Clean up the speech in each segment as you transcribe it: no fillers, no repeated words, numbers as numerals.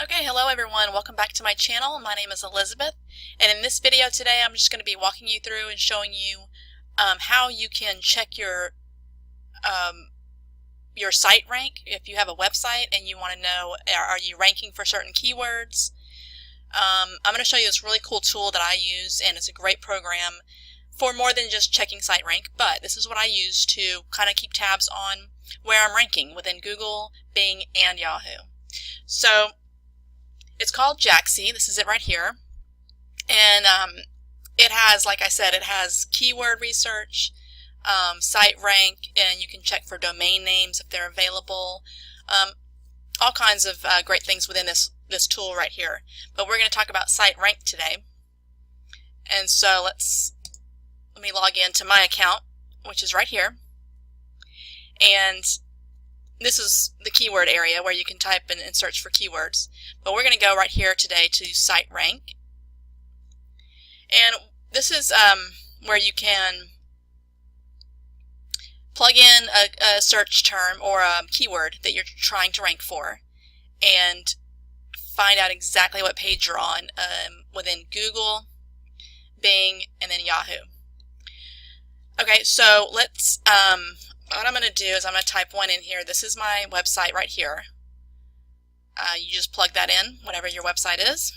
Okay, hello everyone. Welcome back to my channel. My name is Elizabeth, and in this video today I'm just going to be walking you through and showing you how you can check your site rank. If you have a website and you want to know, are you ranking for certain keywords? I'm going to show you this really cool tool that I use, and it's a great program for more than just checking site rank, but this is what I use to kind of keep tabs on where I'm ranking within Google, Bing, and Yahoo. So it's called Jaaxi. This is it right here. And it has, like I said, it has keyword research, site rank, and you can check for domain names if they're available. All kinds of great things within this tool right here. But we're going to talk about site rank today. And so let me log into my account, which is right here. And this is the keyword area where you can type in and search for keywords. But we're going to go right here today to site rank. And this is where you can plug in a search term or a keyword that you're trying to rank for and find out exactly what page you're on within Google, Bing, and then Yahoo. Okay, so let's what I'm going to do is I'm going to type one in here. This is my website right here. You just plug that in, whatever your website is.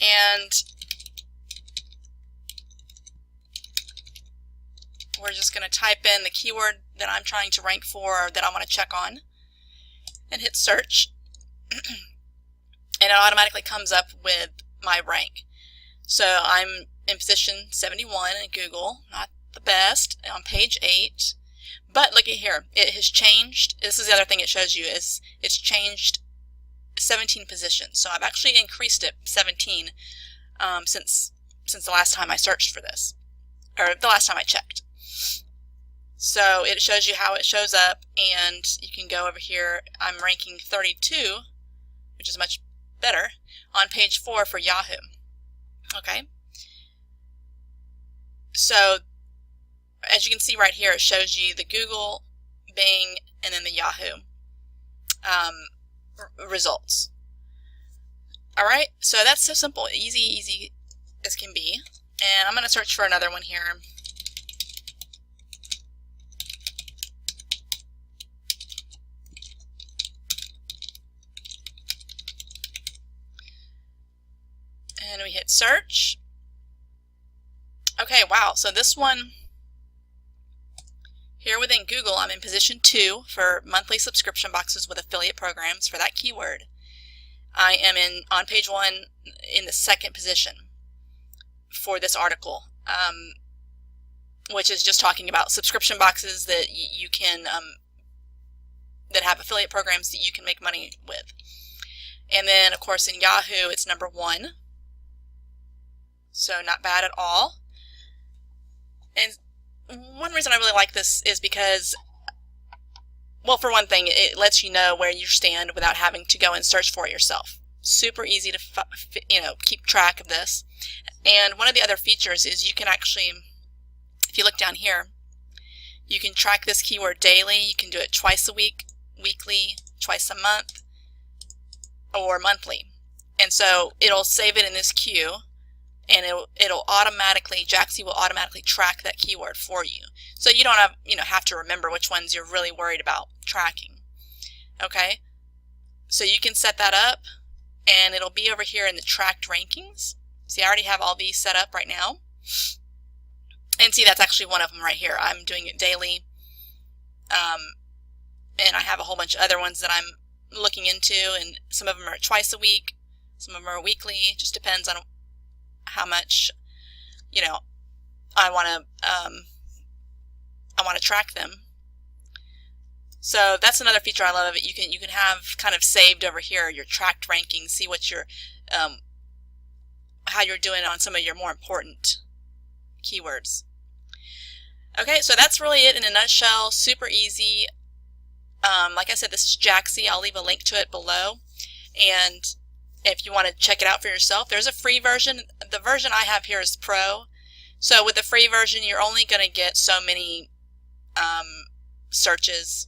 And we're just going to type in the keyword that I'm trying to rank for, or that I want to check on, and hit search. And it automatically comes up with my rank. So I'm in position 71 in Google, not the best, on page 8. But look at here, it has changed. This is the other thing it shows you, is it's changed 17 positions. So I've actually increased it 17 since the last time I searched for this, or the last time I checked. So it shows you how it shows up, and you can go over here. I'm ranking 32, which is much better, on page 4 for Yahoo. Okay. So as you can see right here, it shows you the Google, Bing, and then the Yahoo results. Alright, so that's so simple, easy as can be. And I'm going to search for another one here. And we hit search. Okay, wow, so this one here within Google, I'm in position 2 for monthly subscription boxes with affiliate programs for that keyword. I am on page 1 in the 2nd position for this article, which is just talking about subscription boxes that you can that have affiliate programs that you can make money with. And then, of course, in Yahoo, it's number 1. So not bad at all. And one reason I really like this is because, well, for one thing, it lets you know where you stand without having to go and search for it yourself. Super easy to keep track of this. And one of the other features is you can actually, if you look down here, you can track this keyword daily. You can do it twice a week, weekly, twice a month, or monthly. And so it'll save it in this queue, and it'll automatically, Jaaxi will automatically track that keyword for you. So you don't have to remember which ones you're really worried about tracking. Okay? So you can set that up, and it'll be over here in the tracked rankings. See, I already have all these set up right now. And see, that's actually one of them right here. I'm doing it daily. And I have a whole bunch of other ones that I'm looking into, and some of them are twice a week, some of them are weekly. It just depends on how much I want to track them. So that's another feature I love of it. You can have kind of saved over here your tracked rankings, see what your how you're doing on some of your more important keywords. Okay, so that's really it in a nutshell. Super easy. Like I said, this is Jaaxi. I'll leave a link to it below, and if you want to check it out for yourself, there's a free version. The version I have here is Pro. So with the free version, you're only going to get so many searches,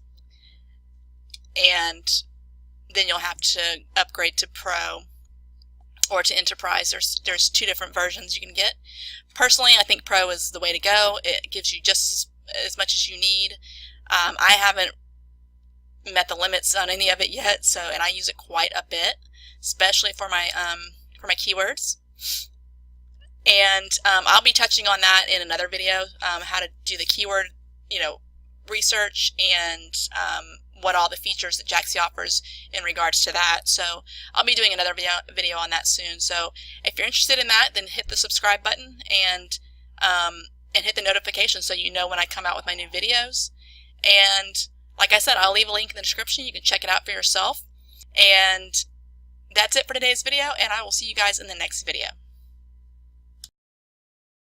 and then you'll have to upgrade to Pro or to Enterprise. There's 2 different versions you can get. Personally, I think Pro is the way to go. It gives you just as much as you need. I haven't met the limits on any of it yet, and I use it quite a bit, especially for my keywords. And I'll be touching on that in another video, how to do the keyword, research, and what all the features that Jaaxi offers in regards to that. So I'll be doing another video on that soon. So if you're interested in that, then hit the subscribe button and hit the notification so you know when I come out with my new videos. And like I said, I'll leave a link in the description. You can check it out for yourself. And that's it for today's video, and I will see you guys in the next video.